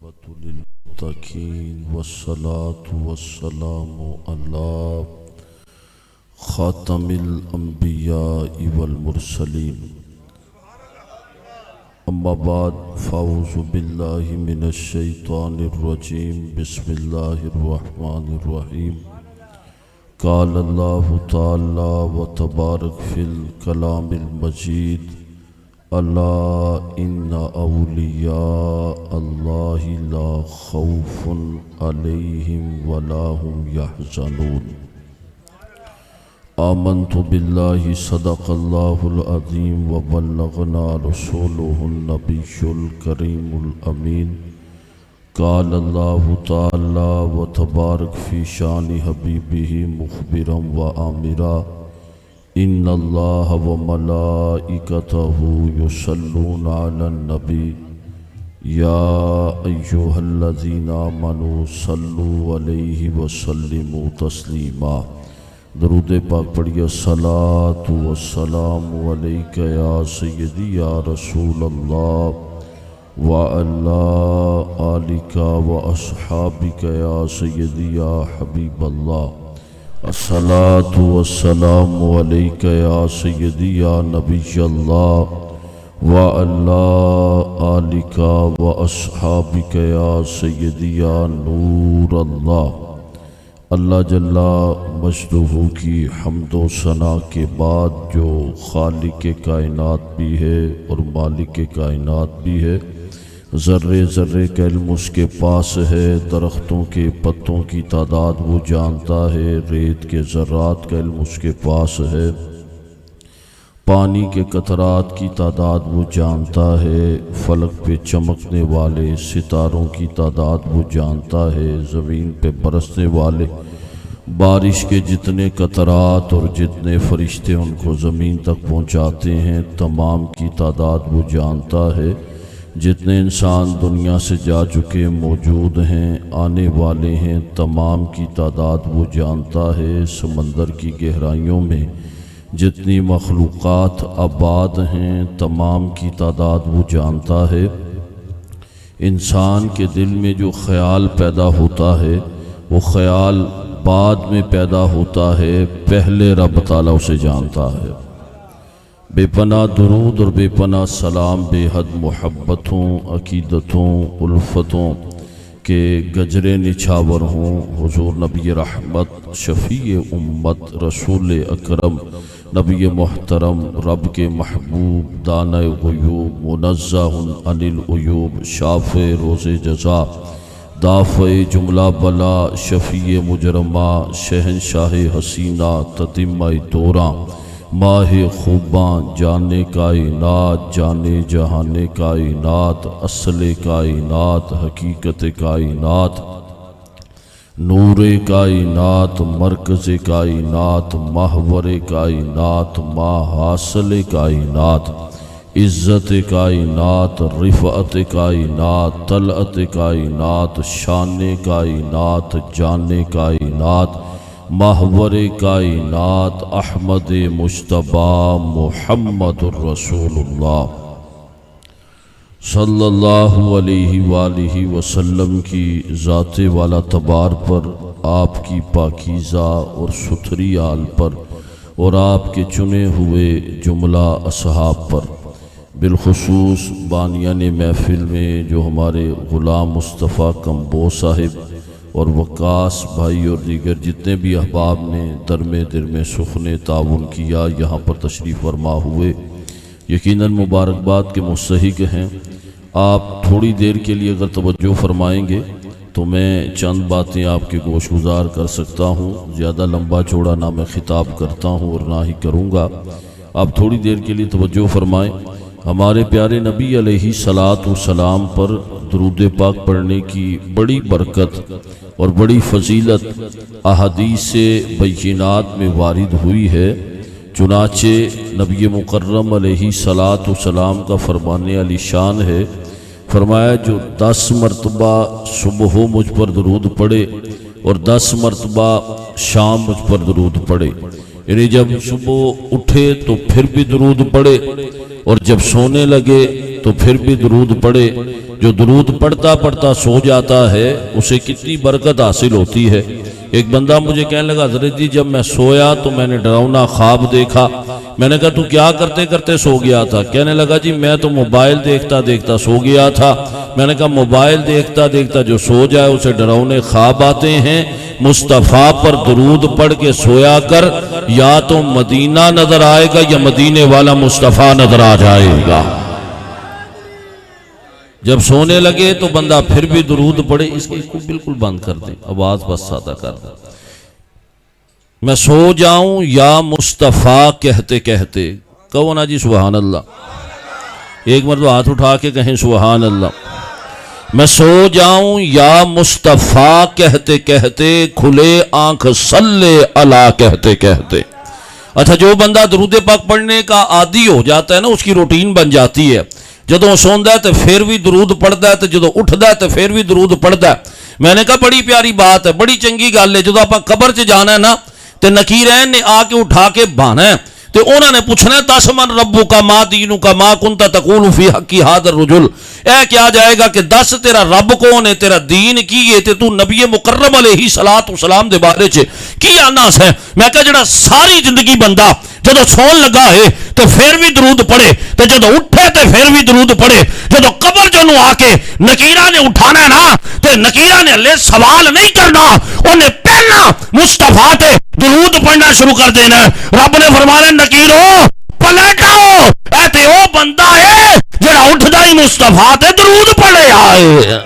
والعاقبة للمتقين والصلاة والسلام على خاتم الأنبياء والمرسلين أما بعد فأعوذ بالله من الشيطان الرجيم بسم الله الرحمن الرحيم قال الله تعالى وتبارك في الكلام المجيد ألا إن أولياء الله لا خوف عليهم ولا هم يحزنون آمنت بالله صدق الله العظيم وبلغنا رسوله النبي الكريم الأمين قال الله تعالى وتبارك في شان حبيبه مخبرا وآمرا إن الله وملائكته يصلون على النبي يا أيها الذين آمنوا صلوا عليه وسلموا تسليما درود پاک پڑھیے الصلاة والسلام علیک یا سیدی یا رسول اللہ وعلی آلک واصحابک یا سیدی یا حبیب اللہ الصلاة والسلام علیک یا سیدی یا نبی اللہ وعلی آلک واصحابک یا سیدی یا نور اللہ۔ اللہ جل مجدہ کی حمد و ثنا کے بعد جو خالق کائنات بھی ہے اور مالک کائنات بھی ہے، ذرے ذرے کا علم اس کے پاس ہے، درختوں کے پتوں کی تعداد وہ جانتا ہے، ریت کے ذرات کا علم اس کے پاس ہے، پانی کے قطرات کی تعداد وہ جانتا ہے، فلک پہ چمکنے والے ستاروں کی تعداد وہ جانتا ہے، زمین پہ برسنے والے بارش کے جتنے قطرات اور جتنے فرشتے ان کو زمین تک پہنچاتے ہیں تمام کی تعداد وہ جانتا ہے، جتنے انسان دنیا سے جا چکے موجود ہیں آنے والے ہیں تمام کی تعداد وہ جانتا ہے، سمندر کی گہرائیوں میں جتنی مخلوقات آباد ہیں تمام کی تعداد وہ جانتا ہے، انسان کے دل میں جو خیال پیدا ہوتا ہے وہ خیال بعد میں پیدا ہوتا ہے، پہلے رب تعالیٰ اسے جانتا ہے۔ بے پناہ درود اور بے پناہ سلام بے حد محبتوں عقیدتوں الفتوں کے گجرے نچھاور ہوں حضور نبی رحمت شفیع امت رسول اکرم نبی محترم رب کے محبوب دانہ غیوب منزہ عن العیوب شافع روز جزا دافع جملہ بلا شفیع مجرمہ شہنشاہ حسینہ تتمہ دوراں ماہ خوباں جانے کائنات جانے جہان کائنات اصل کائنات حقیقت کائنات نور کائنات مرکز کائنات محور کائنات ماحاصل کائنات عزت کائنات رفعت کائنات طلعت کائنات شان کائنات جان کائنات محور کائنات احمد مجتبی محمد الرسول اللہ صلی اللہ علیہ وآلہ وسلم کی ذات والا تبار پر، آپ کی پاکیزہ اور ستھری آل پر اور آپ کے چنے ہوئے جملہ اصحاب پر، بالخصوص بانیان محفل میں جو ہمارے غلام مصطفیٰ کمبو صاحب اور وقاص بھائی اور دیگر جتنے بھی احباب نے درمے سخن تعاون کیا یہاں پر تشریف فرما ہوئے، یقیناً مبارکباد کے مستحق ہیں۔ آپ تھوڑی دیر کے لیے اگر توجہ فرمائیں گے تو میں چند باتیں آپ کے گوش گزار کر سکتا ہوں، زیادہ لمبا چوڑا نہ میں خطاب کرتا ہوں اور نہ ہی کروں گا۔ آپ تھوڑی دیر کے لیے توجہ فرمائیں۔ ہمارے پیارے نبی علیہ السلام پر درود پاک پڑھنے کی بڑی برکت اور بڑی فضیلت احادیث بینات میں وارد ہوئی ہے، چنانچہ نبی مکرم علیہ السلام کا فرمانے علی شان ہے، فرمایا جو 10 مرتبہ صبح مجھ پر درود پڑھے اور 10 مرتبہ شام مجھ پر درود پڑھے، یعنی جب صبح اٹھے تو پھر بھی درود پڑھے اور جب سونے لگے تو پھر بھی درود پڑھے. جو درود پڑھتا پڑھتا سو جاتا ہے اسے کتنی برکت حاصل ہوتی ہے. ایک بندہ مجھے کہنے لگا حضرت جی جب میں سویا تو میں نے ڈراؤنا خواب دیکھا. میں نے کہا تو کیا کرتے کرتے سو گیا تھا؟ کہنے لگا جی میں تو موبائل دیکھتا دیکھتا سو گیا تھا. میں نے کہا موبائل دیکھتا دیکھتا جو سو جائے اسے ڈراؤنے خواب آتے ہیں. مصطفیٰ پر درود پڑھ کے سویا کر، یا تو مدینہ نظر آئے گا یا مدینے والا مصطفیٰ نظر آ جائے گا. جب سونے لگے تو بندہ پھر بھی درود پڑھے. اس کو بالکل بند کر دیں، آواز بس سادہ کر دیں. میں سو جاؤں یا مصطفیٰ کہتے کہتے، کہو نا جی سبحان اللہ. ایک مرتبہ ہاتھ اٹھا کے کہیں سبحان اللہ. میں سو جاؤں یا مصطفیٰ کہتے کہتے، کھلے آنکھ صلی اللہ کہتے کہتے. اچھا جو بندہ درود پاک پڑھنے کا عادی ہو جاتا ہے نا، اس کی روٹین بن جاتی ہے. جدوں سوندا ہے تو پھر بھی درود پڑھتا ہے، تو جدوں اٹھدا ہے تو پھر بھی درود پڑھتا ہے. میں نے کہا بڑی پیاری بات ہے، بڑی چنگی گل ہے. جدوں آپاں قبر 'چ جانا ہے نا تے نکیرین نے آ کے اٹھا کے بہانا ہے تے انہوں نے پوچھنا ہے دس من ربک ما دینک ما کنت تقول فی حق ھذا الرجل. اے کیا جائے گا کہ دس تیرا رب کون ہے، تیرا دین کی ہے، تے تو نبی مکرم علیہ الصلوۃ والسلام دے بارے چ کی آنا ہے. میں کہا جڑا ساری زندگی بندہ جدو سون لگا ہے تو پھر بھی درود پڑھے، تو جدو اٹھے تو پھر بھی درود پڑھے. جدو قبر جنوں آ کے نکیرہ نے اٹھانا ہے نا تے نکیرہ نے لے سوال نہیں کرنا، انہیں پہلا مصطفیٰ تے درود پڑھنا شروع کر دینا. رب نے فرمایا نکیرو پلٹ آؤ، اے تے او بندہ ہے جڑا اٹھدا ہی مصطفیٰ تے درود پڑھے آئے.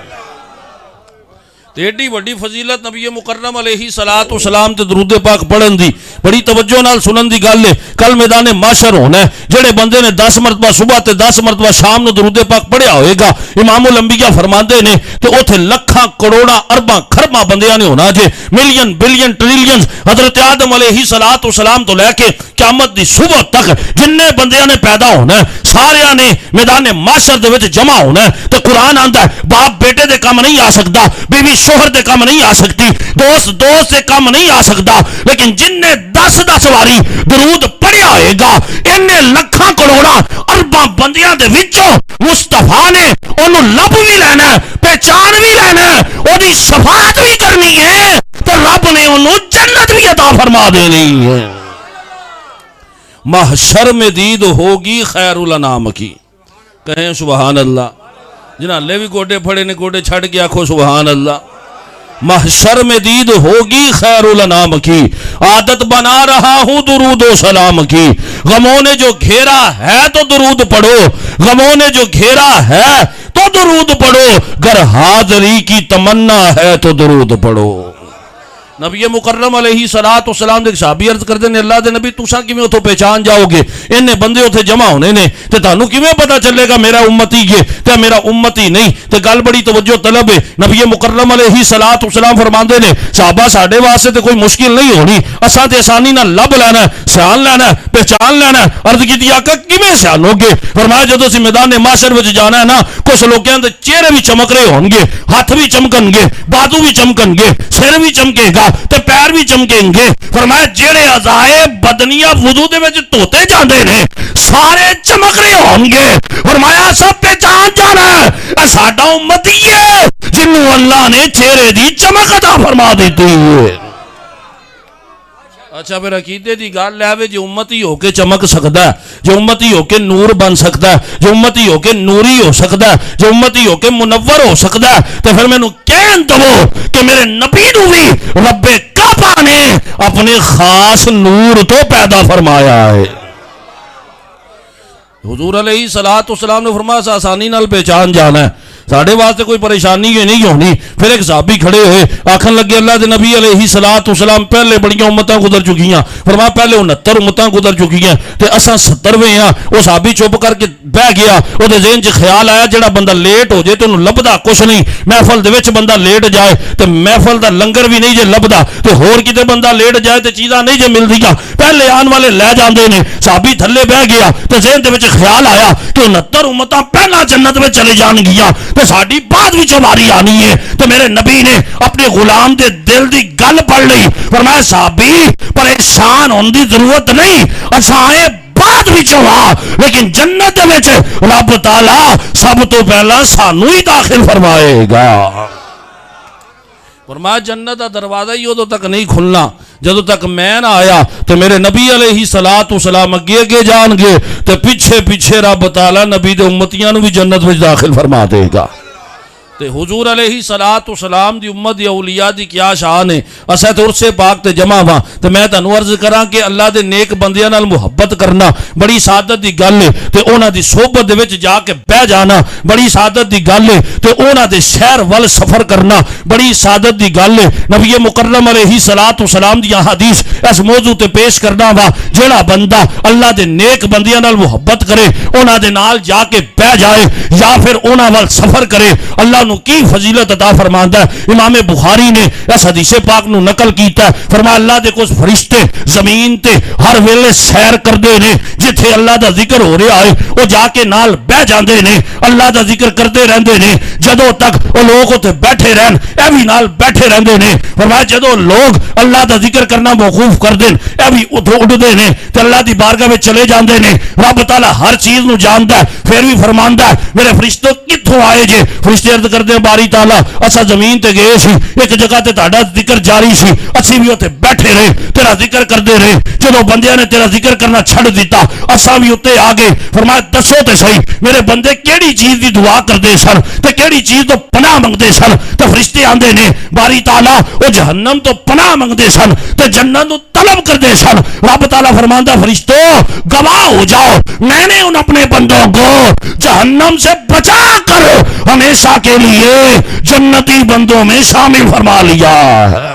ایڈی وڈی فضیلت نبی مکرم علیہ الصلوۃ والسلام تے درود پاک پڑھن دی بڑی توجہ نال سنن دی گل ہے. کل میدان محشر ہونا ہے. جڑے بندے نے 10 مرتبہ صبح تے 10 مرتبہ شام نو درود پاک پڑھیا ہوئے گا، امام الانبیاء فرماندے نے تو اوتھے لکھاں کروڑاں ارباں خرباں بندیاں نے ہونا جے، ملین بلین ٹریلین. حضرت آدم علیہ الصلوۃ والسلام تو لے کے قیامت دی صبح تک جننے بندیاں نے پیدا ہونا ہے ساریاں نے میدان محشر دے وچ جمع ہونا ہے. تے قرآن آندا ہے باپ بیٹے دے کام نہیں آ سکدا، بیوی شوہر دے کام نہیں آ سکتی، دوست دوست دے کام نہیں آ سکتا، لیکن جن نے 10 واری درود پڑھیا ہوئے گا انہیں لکھاں کروڑاں ارباں بندیاں دے وچوں مصطفیٰ نے انہوں لب بھی لینا ہے، پہچان بھی لینا ہے، او دی شفاعت بھی کرنی ہے، تو رب نے انہوں جنت بھی عطا فرما دینی ہے. محشر میں دید ہوگی خیر الانام کی. کہیں سبحان اللہ. جنہاں لے بھی گوڑے پھڑے نے گوڑے چھڑ کے آکھو سبحان اللہ. محشر میں دید ہوگی خیر الانام کی، عادت بنا رہا ہوں درود و سلام کی. غموں نے جو گھیرا ہے تو درود پڑھو، غموں نے جو گھیرا ہے تو درود پڑھو، گر حاضری کی تمنا ہے تو درود پڑھو. نبی مکرم علیہ الصلوۃ والسلام دے صحابی عرض کردے نے اللہ دے نبی تساں کیویں اتھوں پہچان جاؤ گے، انہیں بندے اتھے جمع ہونے نے تے تانوں کیویں پتہ چلے گا میرا امتی ہے تے میرا امتی نہیں. تے گل بڑی توجہ طلب ہے. نبی مکرم علیہ الصلوۃ والسلام فرماندے نے صحابہ ساڈے واسطے تے کوئی مشکل نہیں ہونی، اساں تے آسانی نال لب لینا ہے، سیان لینا ہے، پہچان لینا ہے. عرض کیتی آقا کیویں سیانو گے؟ فرمایا جدوں اسی میدان محشر وچ جانا ہے نا کچھ لوکاں دے چہرے بھی چمک رہے ہون گے، ہاتھ بھی چمکن گے، بازو بھی چمکن گے، سر بھی چمکے گا تے پیر بھی چمکیں گے. فرمایا جڑے اعضائے بدنیہ وضو دے وچ دھوتے جاندے نے سارے چمک رہے ہون گے. فرمایا سب پہچان جانا ہے ساڈا امتی ہے جنوں اللہ نے چہرے دی چمک عطا فرما دیتی ہے. اچھا پھر عقیدے دی گل ہے جو امتی ہو کے چمک سکتا ہے، جو امتی ہو کے نور بن سکتا ہے، جو امتی ہو کے نوری ہو سکتا ہے، جو امتی ہو کے منور ہو سکتا ہے، تو پھر میں نو کہن دو کہ میرے نبی نو بھی رب کعبہ نے اپنے خاص نور تو پیدا فرمایا ہے. حضور علیہ الصلوۃ والسلام نے فرمایا آسانی نال پہچان جانا ہے، ساڑھے واسطے کوئی پریشانی یہ نہیں ہونی. پھر ایک صحابی کھڑے ہوئے آکھن لگے اللہ دے نبی علیہ الصلوۃ والسلام پہلے بڑیاں امتاں گزر چکی ہیں. فرمایا پہلے 69 امتاں گزر چکی ہیں تے اساں 70ویں ہاں. وہ صحابی چپ کر کے بہ گیا. وہ دے ذہن 'چ خیال آیا جڑا بندہ لیٹ ہو جائے تو انہوں لبدا کچھ نہیں، محفل دے وچ بندہ لیٹ جائے تے محفل دا لنگر بھی نہیں جے لبدا تے ہور کتے بندہ لیٹ جائے تے چیزاں نہیں جے ملدیاں، پہلے آن والے لے جاندے نے. صحابی تھلے بہ گیا تے ذہن دے وچ خیال آیا کہ 69 امتاں پہلا جنت میں چلے جان گیا تے ساڈی بعد وچ باری آنی ہے. تو میرے نبی نے اپنے غلام دے دل دی گل پڑھ لئی. فرمایا صحابی پریشان ہون دی ضرورت نہیں، اساں آئے بعد بعد وچوں آ، لیکن جنت وچ رب تعالی سب تو پہلا سانو ہی داخل فرمائے گا۔ فرمایا جنت دا دروازہ ہی ادو تک نہیں کھلنا جدو تک میں نہ آیا تو میرے نبی علیہ السلام اگے اگے جان گے تو پیچھے پیچھے رب تعالی نبی دے امتیاں نو بھی جنت وچ داخل فرما دے گا۔ تے حضور علیہ السلام دی امت دی اولیاء دی کیا شان ہے، اسا تے عرص پاک تے جمع ہاں تے میں تانوں عرض کراں کہ اللہ دے نیک بندیاں نال محبت کرنا بڑی سعادت دی گل ہے، تے انہاں دی صحبت دے وچ جا کے بیٹھ جانا بڑی سعادت دی گل ہے، تے انہاں دے شہر ول سفر کرنا بڑی سعادت دی گل ہے۔ نبی مکرم علیہ السلام دی حدیث اس موضوع تے پیش کرنا وا، جیڑا بندہ اللہ دے نیک بندیاں نال محبت کرے انہاں دے نال جا کے بیٹھ جائے یا پھر انہاں ول سفر کرے، اللہ نو کی فضیلت عطا فرماندا ہے۔ امام بخاری نے اس حدیث پاک نو نقل کیتا ہے، فرمایا اللہ دے کچھ فرشتے زمین تے ہر ویلے سیر کردے نے، جتھے اللہ دا ذکر ہو رہا ہے وہ جا کے نال بیٹھ جاندے نے، اللہ دا ذکر کرتے رہندے نے جدوں تک وہ لوگ اوتے بیٹھے رہن، اے بھی نال بیٹھے رہندے نے۔ فرمایا جدوں لوگ اللہ دا ذکر کرنا موقوف کر دین اے بھی اٹھدے نے تے اللہ دی بارگاہ وچ چلے جاندے نے۔ رب تعالی ہر چیز نو جاندا ہے، پھر بھی فرماندا ہے میرے فرشتوں کتھوں آئے جے؟ فرشتے عرض کردے باری تعالی اسا زمین تے گئے سی، ایک جگہ تے تہاڈا ذکر جاری سی، اسی بھی اوتے بیٹھے رہے تیرا ذکر کردے رہے، جدوں بندیاں نے تیرا ذکر کرنا چھڑ دیتا اسا بھی اوتے آ گئے۔ فرمایا دسو تے صحیح میرے بندے کیڑی چیز دی دعا کردے سن تے کیڑی چیز تو پناہ منگدے سن؟ تے فرشتے آندے نے باری تعالی او جہنم تو پناہ منگدے سن تے جنت تو طلب کردے سن۔ رب تعالی فرماندا فرشتو گواہ ہو جاؤ میں نے ان اپنے بندوں کو جہنم سے بچا کر ہمیشہ کے لیے جنتی بندوں میں شامل فرما لیا ہے۔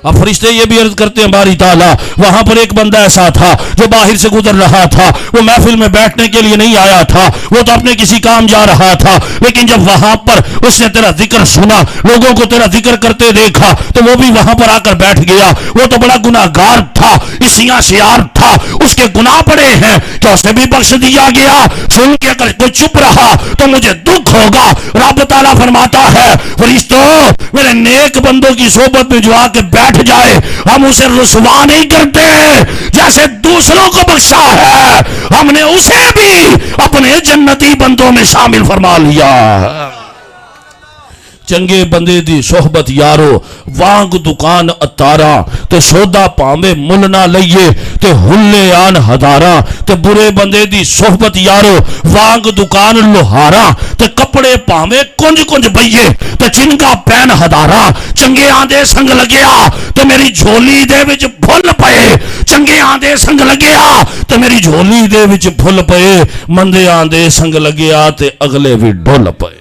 اب فرشتے یہ بھی عرض کرتے ہیں باری تعالیٰ وہاں پر ایک بندہ ایسا تھا جو باہر سے گزر رہا تھا، وہ محفل میں بیٹھنے کے لیے نہیں آیا تھا، وہ تو اپنے کسی کام جا رہا تھا، لیکن جب وہاں پر اس نے تیرا ذکر سنا، لوگوں کو تیرا ذکر کرتے دیکھا تو وہ بھی وہاں پر آ کر بیٹھ گیا۔ وہ تو بڑا گناہگار تھا، اسیاں شیار تھا، اس کے گناہ بڑے ہیں کہ اسے بھی بخش دیا گیا۔ سن کے اگر کوئی چپ رہا تو مجھے دکھ ہوگا۔ رب تعالیٰ فرماتا ہے فرشتوں میرے نیک بندوں کی صحبت میں جو آ کے بیٹھ جائے ہم اسے رسوا نہیں کرتے، جیسے دوسروں کو بخشا ہے ہم نے اسے بھی اپنے جنتی بندوں میں شامل فرما لیا ہے۔ چنگے بندے دی صحبت یارو وانگ دکان اتارا تے سودا پاویں مل نہ لئیے تے ہلے آن ہزاراں، تے برے بندے دی صحبت یارو وانگ دکان لوہاراں تے کپڑے پاویں کنج کنج بئیے تے چنگا پین ہزاراں۔ چنگے آندے سنگ لگیا تے میری جھولی دے وچ بھل پئے، چنگے آندے سنگ لگیا تے میری جھولی دے وچ بھل پئے، مندے آندے سنگ لگیا تے اگلے بھی ڈھل پئے۔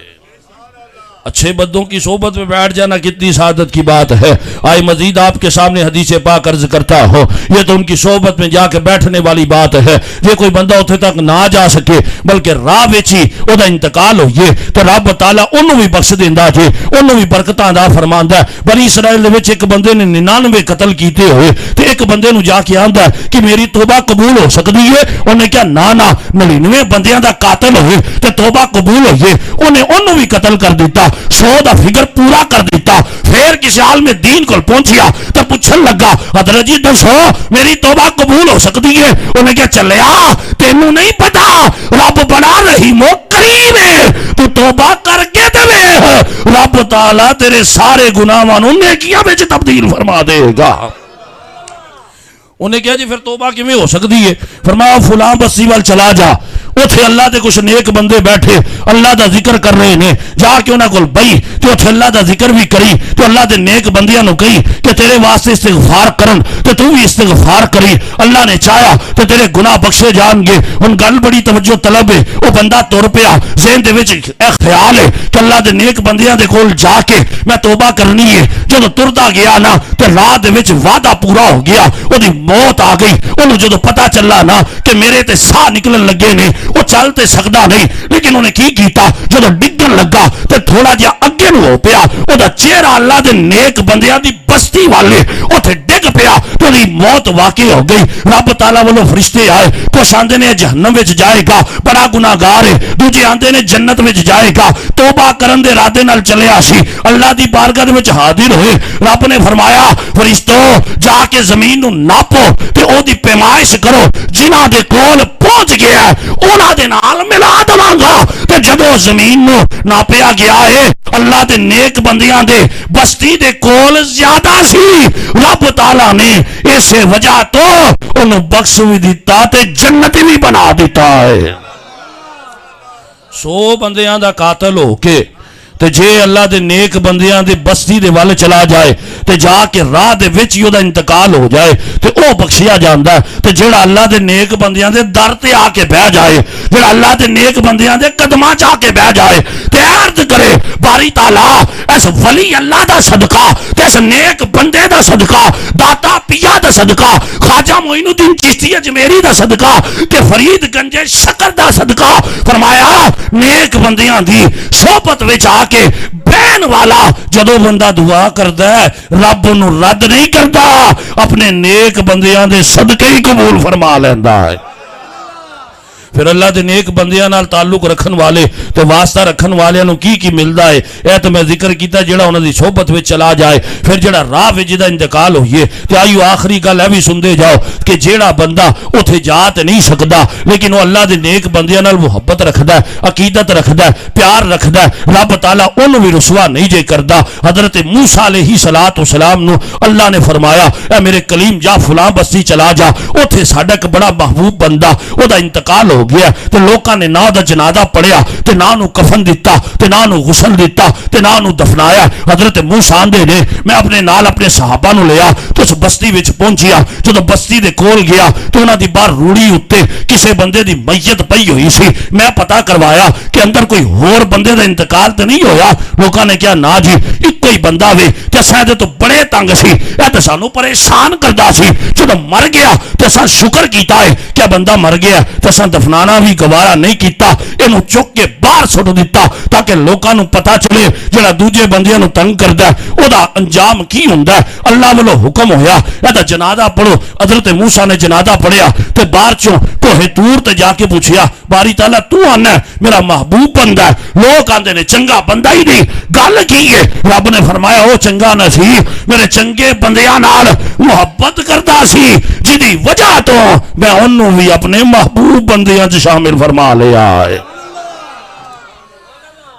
اچھے بندوں کی صحبت میں بیٹھ جانا کتنی سعادت کی بات ہے۔ آئے مزید آپ کے سامنے حدیث پاک عرض کرتا ہو، یہ تو ان کی صحبت میں جا کے بیٹھنے والی بات ہے۔ یہ کوئی بندہ اتنے تک نہ جا سکے بلکہ راہ وچی او دا انتقال ہوئے تو رب تعالیٰ انہوں بھی بخش دیندا جے، انہوں بھی برکتاں عطا فرماندا ہے۔ بنی اسرائیل وچ ایک بندے نے 99 قتل کیتے ہوئے تے ایک بندے نو جا کے آندا ہے کہ میری توبہ قبول ہو سکتی ہے؟ انہیں کیا نا 99 بندیاں دا قاتل ہوئے تے توبہ قبول ہوئے؟ انہوں بھی قتل کر دیتا، 100 دا فگر پورا کر دیتا۔ پھر کسی عالم دین کو پہنچیا تو پوچھن لگا حضرت جی دسو میری توبہ قبول ہو سکتی ہے؟ انہیں کیا چلیا تینوں نہیں پتا رب بڑا رحیم و کریم ہے، تو توبہ کر کے دے رب تعالیٰ تیرے سارے گناہاں نوں نیکیاں وچ تبدیل فرما دے گا۔ انہیں کہا جی پھر توبہ کیویں ہو سکتی ہے؟ فرمایا فلاں بستی وال چلا جا، اتھے اللہ دے کچھ نیک بندے بیٹھے اللہ دا ذکر کر رہے نے، جا کے انہاں کول بئی تے اتھے اللہ دا ذکر بھی کری تو اللہ دے نیک بندیاں نو کہی کہ تیرے واسطے استغفار کرن تے تو بھی استغفار کری، اللہ نے چاہیا تے تیرے گناہ بخشے جان گے۔ ان گل بڑی توجہ طلب ہے، وہ بندہ تر پیا، ذہن دے وچ ایک خیال ہے کہ اللہ دے نیک بندیاں دے کول جا کے میں توبہ کرنی ہے۔ جدوں تردا گیا نا تے راہ دے وچ وعدہ پورا ہو گیا، اودی موت آ گئی۔ انہوں جدوں پتہ چلا نا کہ میرے تے ساہ نکلن لگے نے، وہ چل تے سکدا نہیں، لیکن انہیں کی کیتا جدوں ڈگن لگا تے تھوڑا جہا اگے نو ہو پیا وہ چہرہ اللہ دے نیک بندیاں دی بستی والے اتنے ڈگ پیا تو موت واقع ہو گئی. رب تعالیٰ والوں فرشتے آئے تو آندے نے جہنم وچ جائے گا بڑا گناہگار ہے, دوجے آندے نے جنت وچ جائے گا توبہ کرن دے ارادے نال چلیا سی. اللہ دی بارگاہ دے وچ حاضر ہوئے, رب نے فرمایا فرشتو جا کے زمین نو ناپو تے او دی پیمائش کرو, جنہاں دے کول پہنچ گیا ہے انہاں دے نال ملا دواں گا. تے جدوں زمین نو ناپیا گیا ہے اللہ دے نیک بندیاں دے بستی دے کول زیادہ سی. رب تعالیٰ نے اس وجہ تو انہوں بخش بھی دیتا تے جنتی بھی بنا دیتا ہے. 100 بندیاں دا قاتل ہو کے تے جے اللہ دے نیک بندیاں دے بستی دے والے چلا جائے تے جا کے راہ دے وچ ہی دا انتقال ہو جائے تے او بخشیا جاندا ہے. تے جڑا اللہ دے نیک بندیاں دے در تے آ کے بہ جائے, جڑا اللہ دے نیک بندیاں دے قدماں چ آ کے بہ جائے تے عرض کرے باری تعالیٰ اس ولی اللہ دا صدقہ تے اس نیک بندے دا صدقہ, داتا پیا دا صدقہ, خواجہ معین الدین چشتی اجمیری دا صدقہ تے فرید گنج شکر دا صدقہ, فرمایا نیک بندیاں دی صحبت وچ آ کے بہن والا جدو بندہ دعا کردا ہے رب انہوں رد نہیں کردا, اپنے نیک بندیاں دے صدقے ہی قبول فرما لیندا ہے. پھر اللہ دے نیک بندیاں نال تعلق رکھن والے تے واسطہ رکھن والے نو کی ملدا ہے اے تو میں ذکر کیتا جڑا انہاں دی صحبت وچ چلا جائے. پھر جڑا راہ وچ جدا انتقال ہوئے تے آئیو آخری گل اے بھی سندے جاؤ کہ جیڑا بندہ اوتھے جا تے نہیں سکدا لیکن وہ اللہ دے نیک بندیاں نال محبت رکھدا ہے, عقیدت رکھدا ہے, پیار رکھدا ہے, رب تعالیٰ انہوں بھی رسوا نہیں جے کردا. حضرت موسیٰ علیہ السلام نو اللہ نے فرمایا اے میرے کلیم جا فلاں بستی چلا جا, اوتھے ساڈا ایک بڑا محبوب بندہ او دا انتقال ہو گیا تے لوکاں نے نہ دا جنازہ پڑھیا تے نہ نو کفن دیتا تے نہ نو غسل دیتا تے نہ نو دفنایا. حضرت موسیٰ دے نے میں اپنے نال اپنے صحابہ نو لیا تو اس بستی وچ پہنچیا. جدو بستی دے کول گیا تو انہاں دی باہر روڑی اُتے کسے بندے دی میت پئی ہوئی سی. میں پتہ کروایا کہ اندر کوئی ہور بندے دا انتقال تے نہیں ہویا. لوکاں نے کہا نا جی ایک کوئی بندہ وے تے اساں دے تو بڑے تنگ سی, اے تے سانو پریشان کردا سی. جدو مر گیا تے اساں شکر کیتا ہے کہ بندہ مر گیا تے اساں دفنانا بھی گوارا نہیں کیتا, اینو چک کے باہر سٹ دیتا تاکہ لوکاں نو پتہ چلے جڑا دوجے بندیاں نو تنگ کردا ہے او دا انجام کی ہوندا ہے. اللہ والوں حکم ہویا اے دا جنازہ پڑھو. حضرت موسیٰ نے جنازہ پڑھیا تے باہر چوں کوہ طور تے جا کے پوچھیا باری تعالیٰ تو آنا ہے میرا محبوب بندہ ہے, لوگ آندے نے چنگا بندہ ہی نہیں, گل کی ہے؟ رب نے فرمایا او چنگا نہ سی, میرے چنگے بندیاں نال محبت کردا سی جدی وجہ تو میں انہوں بھی اپنے محبوب بندیاں چ شامل فرما لیا ہے.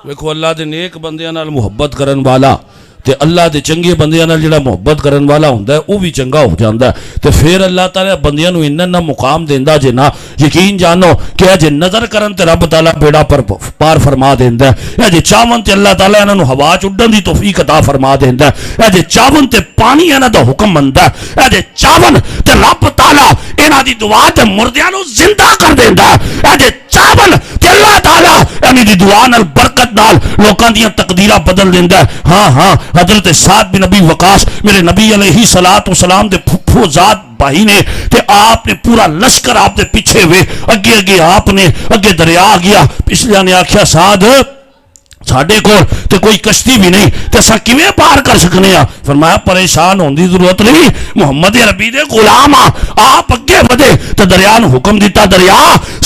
ویکھو اللہ دے نیک بندیاں نال محبت کرن والا تے اللہ دے چنگے بندیاں نال جڑا محبت کرن والا ہوندا ہے او بھی چنگا ہو جاندا ہے. تے پھر اللہ تعالیٰ بندیاں نو اننا مقام دیندا جے نا یقین جانو کہ اجے نظر کرن تے رب تعالیٰ بیڑا پر پار فرما دیندا ہے. اجے چاون تے اللہ تعالیٰ انہاں نو ہوا چ اڈن دی توفیق عطا فرما دیندا ہے. اجے چاون تے پانی انہاں دا حکم مندا ہے. اجے چاون تے رب تعالیٰ انہاں دی دعا تے مردیاں نو زندہ کر دیندا ہے. اجے چاون تے اللہ تعالیٰ انہاں دی دعا نال برکت نال لوکاں دیاں تقدیراں بدل دیندا ہے. ہاں ہاں حضرت سعد بن نبی وقاص میرے نبی علیہ السلام دے پھپھو ذات بھائی نے تے آپ نے پورا لشکر آپ دے پیچھے ہوئے اگے آپ نے اگے دریا آ گیا. پچھلے نے آکھیا سعد ساڈے کول تے کوئی کشتی بھی نہیں تے اساں کیویں پار کر سکنے آ؟ فرمایا پریشان ہون دی ضرورت نہیں, محمد عربی دے غلام آپ اگے ودے تے دریا نو حکم دیتا دریا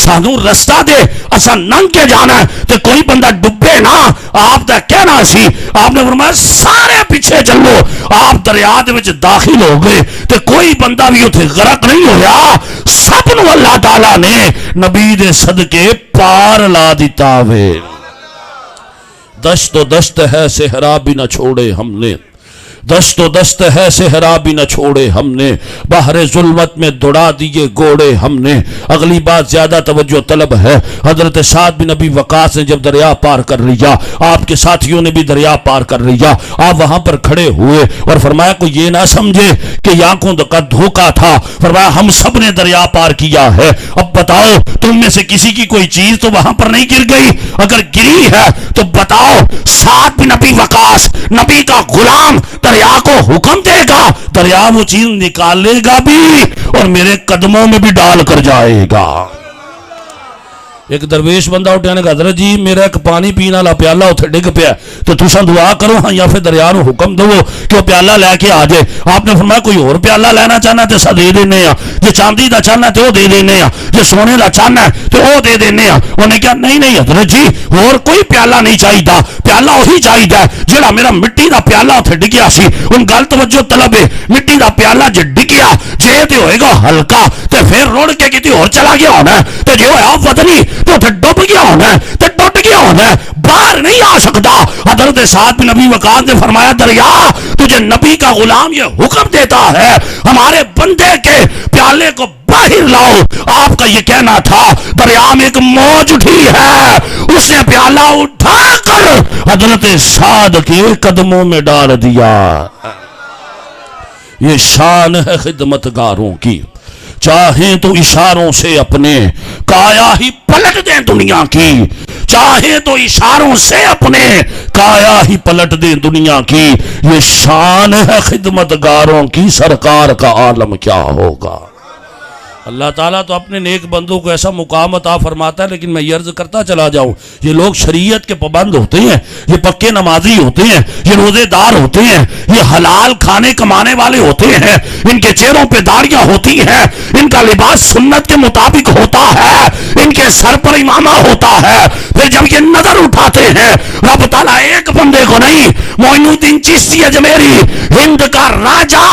سانو رستہ دے اساں ننگ کے جانا ہے تے کوئی بندہ ڈبے نا. آپ دا کہنا سی, آپ نے فرمایا سارے پیچھے چلو. آپ دریا دے وچ داخل ہو گئے تے کوئی بندہ بھی اتنے غرق نہیں ہویا. سب نو اللہ تعالیٰ نے نبی دے صدقے پار لا دیتا وے. دشت و دشت ہے صحرا بھی نہ چھوڑے ہم نے, دشت و دست ہے صحرا بھی نہ چھوڑے ہم نے, بحر ظلمت میں دوڑا دیے گوڑے ہم نے. اگلی بات زیادہ توجہ طلب ہے. حضرت سعد بن نبی وقاص نے جب دریا پار کر لیا, آپ کے ساتھیوں نے بھی دریا پار کر لیا, آپ وہاں پر کھڑے ہوئے اور فرمایا کوئی یہ نہ سمجھے کہ یہ آنکھوں کا دھوکہ تھا. فرمایا ہم سب نے دریا پار کیا ہے, اب بتاؤ تم میں سے کسی کی کوئی چیز تو وہاں پر نہیں گر گئی؟ اگر گری ہے تو بتاؤ. سعد بن نبی وقاص نبی کا غلام دریا کو حکم دے گا, دریا وہ چیز نکالے گا بھی اور میرے قدموں میں بھی ڈال کر جائے گا. ایک درویش بندہ اٹھیا نے کہا حضرت جی میرا ایک پانی پینے والا پیالہ اتنے ڈگ پیا تو تساں دعا کرو ہاں یا پھر دریا نو حکم دو کہ وہ پیالہ لے کے آ جائے. آپ نے فرمایا کوئی اور پیالہ لینا چاہنا تے اسا دے دینے ہاں, جے چاندی دا چاہنا تے وہ دے دینے ہاں, جے سونے دا چاہنا ہے تے وہ دے دینے ہاں. انہیں کہا نہیں حضرت جی اور کوئی پیالہ نہیں چاہیے, پیالہ وہی چاہیے جہاں میرا مٹی دا پیالہ اتنے ڈگیا سی. ان گل توجہ طلب ہے, مٹی دا پیالہ جے ڈگیا جے تے ہوئے گا ہلکا تے پھر رڑ کے کتے اور چلا گیا ہونا, تے جے ہویا وزنی تو اتنے ڈب گیا ہونا تے ٹوٹ گیا ہونا, باہر نہیں آ سکتا. حضرت سعد بن نبی وقاص نے فرمایا دریا تجھے نبی کا غلام یہ حکم دیتا ہے ہمارے بندے کے پیالے کو باہر لاؤ. آپ کا یہ کہنا تھا دریا میں ایک موج اٹھی ہے, اس نے پیالہ اٹھا کر حضرت سعد کے قدموں میں ڈال دیا. یہ شان ہے خدمتگاروں کی, چاہیں تو اشاروں سے اپنے کایا ہی پلٹ دیں دنیا کی, چاہیں تو اشاروں سے اپنے کایا ہی پلٹ دیں دنیا کی. یہ شان ہے خدمتگاروں کی, سرکار کا عالم کیا ہوگا. اللہ تعالیٰ تو اپنے نیک بندوں کو ایسا مقام عطا فرماتا ہے, لیکن میں یہ عرض کرتا چلا جاؤں یہ لوگ شریعت کے پابند ہوتے ہیں, یہ پکے نمازی ہوتے ہیں, یہ روزے دار ہوتے ہیں, یہ حلال کھانے کمانے والے ہوتے ہیں, ان کے چہروں پہ داڑیاں ہوتی ہیں, ان کا لباس سنت کے مطابق ہوتا ہے, ان کے سر پر امامہ ہوتا ہے. پھر جب یہ نظر اٹھاتے ہیں رب تعالیٰ ایک بندے کو نہیں, معین الدین چشتی اجمیری ہند کا راجہ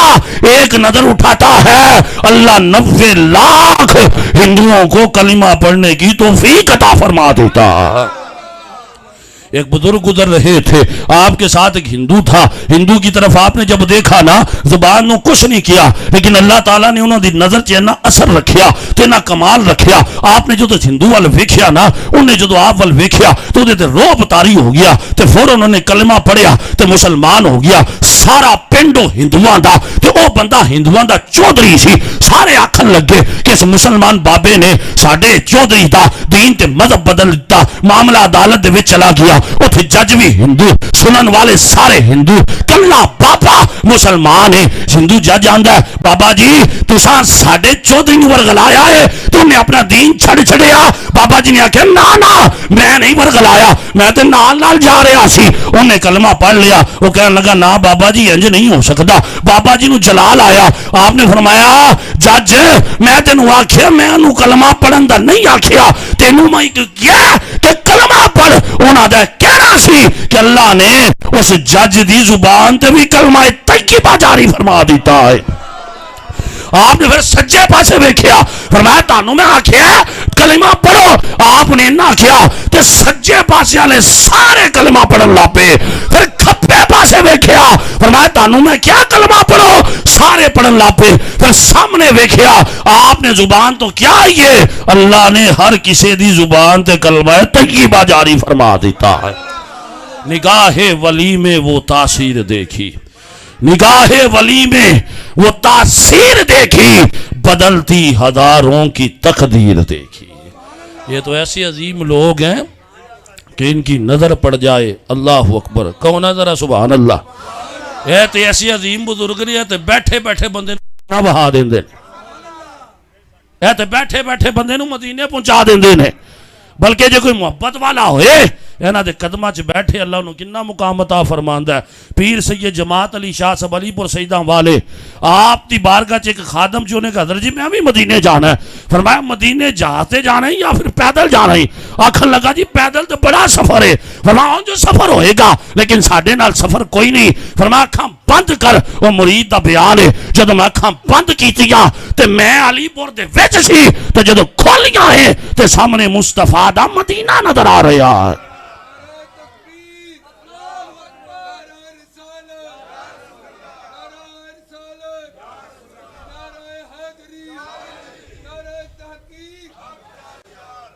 ایک نظر اٹھاتا ہے, اللہ 90 لاکھ ہندوؤں کو کلمہ پڑھنے کی توفیق عطا فرما دیتا. ایک بزرگ گزر رہے تھے, آپ کے ساتھ ایک ہندو تھا, ہندو کی طرف آپ نے جب دیکھا نا زبان نو کچھ نہیں کیا, لیکن اللہ تعالیٰ نے انہوں دی نظر چینا اثر رکھیا تے نہ کمال رکھیا. آپ نے جو تو ہندو وال ویکھیا نا, انہیں جو آپ وال ویکھیا تو دے تے روب طاری ہو گیا تے فوراً انہوں نے کلمہ پڑھیا تے مسلمان ہو گیا. سارا پنڈو ہندوان دا تے او بندہ ہندوان دا چودھری سی, سارے آکھن لگے کہ اس مسلمان بابے نے ساڈے چودھری دا دین تے مذہب بدل دیتا, معاملہ عدالت دے وچ چلا گیا. اتھے جج بھی ہندو, سنن والے سارے ہندو, کلا بابا مسلمان ہے. ہندو جج آندا ہے بابا جی تساں ساڈے چودھری نوں ورگلایا ہے, تم نے اپنا دین چھڑ چھڑیا. بابا جی نے آکھیا نا میں نہیں ورگلایا, میں تے نال نال جا رہا سی. انہیں کلمہ پڑھ لیا, وہ کہنے لگا نا بابا جی انج نہیں ہو سکتا. بابا جی نو جلال آیا, آپ نے فرمایا جج میں تینوں آکھیا میں انہوں کلمہ پڑھن دا نہیں آکھیا, تینوں میں کیا کہ کلمہ پڑھ. انہاں دا کہنا سی کہ اللہ نے اس جج دی زبان تے بھی کلمہ طیبہ جاری فرما دیتا ہے. آپ نے پھر سجے پاسے ویکھیا, فرمایا تانوں میں آکھیا کلمہ پڑھو, آپ نے نہ کیا تے سجے پاسے والے سارے کلمہ پڑھن لا پے. پھر کھبے پاسے ویکھیا, فرمایا تانوں میں کیا کلمہ پڑھو, سارے پڑھن لا پے. پھر سامنے ویکھیا, آپ نے زبان تو کیا یہ اللہ نے ہر کسی دی زبان تے کلمہ طیبہ جاری فرما دیتا ہے. نگاہ ولی میں وہ تاثیر دیکھی, نگاہ ولی میں وہ تاثیر دیکھی, بدلتی ہزاروں کی تقدیر دیکھی. یہ تو ایسے عظیم لوگ ہیں کہ ان کی نظر پڑ جائے اللہ اکبر, کون ذرا سبحان اللہ. یہ تو ایسی عظیم بزرگ نہیں ہے, بیٹھے بیٹھے بندے نہ بہا دیں دے, یہ تو بیٹھے بیٹھے بندے نو مدینے پہنچا دیں دے نے. بلکہ جو کوئی محبت والا ہوئے اینا دے قدمہ چ بیٹھے اللہ انہوں کننا مقام عطا فرماندہ ہے. پیر سید جماعت علی شاہ صاحب علی پور سیدہ والے آپ دی بارگاہ چ ایک خادم جو نے کہا حضرت جی میں بھی مدینے جانا ہے. فرمایا مدینے جاتے جانا ہے یا پھر پیدل جانا ہے؟ آکھن لگا جی پیدل تو بڑا سفر ہے. فرمایا جو سفر ہوئے گا لیکن ساڈے نال سفر کوئی نہیں. فرمایا اکھاں بند کر, وہ مرید دا بیان ہے, جدو میں اکھاں بند کیتیاں تے میں علی پور دے وچ سی تے جدو کھولیاں ہیں تے سامنے مصطفیٰ دا مدینہ نظر آ رہا ہے.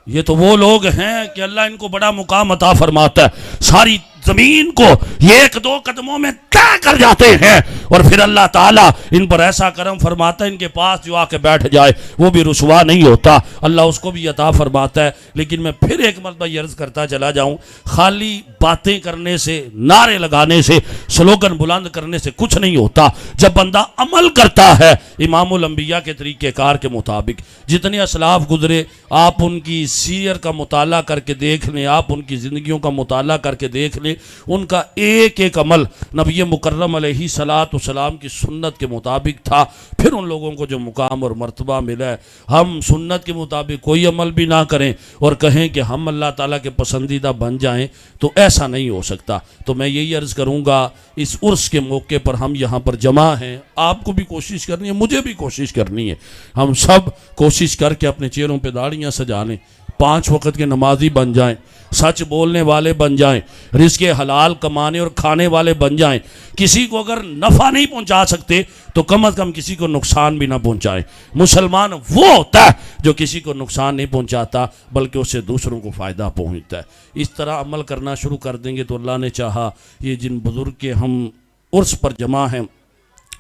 یہ تو وہ لوگ ہیں کہ اللہ ان کو بڑا مقام عطا فرماتا ہے, ساری زمین کو یہ ایک دو قدموں میں طے کر جاتے ہیں، اور پھر اللہ تعالیٰ ان پر ایسا کرم فرماتا ہے، ان کے پاس جو آ کے بیٹھ جائے وہ بھی رسوا نہیں ہوتا، اللہ اس کو بھی عطا فرماتا ہے۔ لیکن میں پھر ایک مرتبہ یہ عرض کرتا چلا جاؤں، خالی باتیں کرنے سے، نعرے لگانے سے، سلوگن بلند کرنے سے کچھ نہیں ہوتا۔ جب بندہ عمل کرتا ہے امام الانبیاء کے طریقہ کار کے مطابق، جتنے اسلاف گزرے آپ ان کی سیر کا مطالعہ کر کے دیکھ لیں، آپ ان کی زندگیوں کا مطالعہ کر کے دیکھ لیں، ان کا ایک ایک عمل نبی مکرم علیہ صلاۃ والسلام کی سنت کے مطابق تھا۔ پھر ان لوگوں کو جو مقام اور مرتبہ ملا ہے، ہم سنت کے مطابق کوئی عمل بھی نہ کریں اور کہیں کہ ہم اللہ تعالیٰ کے پسندیدہ بن جائیں، تو ایسا نہیں ہو سکتا۔ تو میں یہی عرض کروں گا، اس عرس کے موقع پر ہم یہاں پر جمع ہیں، آپ کو بھی کوشش کرنی ہے، مجھے بھی کوشش کرنی ہے، ہم سب کوشش کر کے اپنے چہروں پہ داڑیاں سجا لیں، 5 وقت کے نمازی بن جائیں، سچ بولنے والے بن جائیں، رزق حلال کمانے اور کھانے والے بن جائیں۔ کسی کو اگر نفع نہیں پہنچا سکتے تو کم از کم کسی کو نقصان بھی نہ پہنچائیں۔ مسلمان وہ ہوتا ہے جو کسی کو نقصان نہیں پہنچاتا بلکہ اس سے دوسروں کو فائدہ پہنچتا ہے۔ اس طرح عمل کرنا شروع کر دیں گے تو اللہ نے چاہا یہ جن بزرگ کے ہم عرس پر جمع ہیں،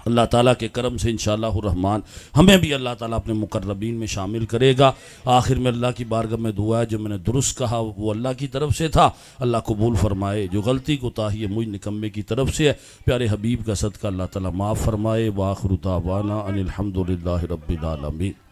اللہ تعالیٰ کے کرم سے انشاءاللہ الرحمن ہمیں بھی اللہ تعالیٰ اپنے مقربین میں شامل کرے گا۔ آخر میں اللہ کی بارگاہ میں دعا ہے، جو میں نے درست کہا وہ اللہ کی طرف سے تھا، اللہ قبول فرمائے، جو غلطی کوتاہی ہے مجھ نکمے کی طرف سے ہے، پیارے حبیب کا صدقہ اللہ تعالیٰ معاف فرمائے۔ وآخر دعوانا ان الحمدللہ رب العالمین۔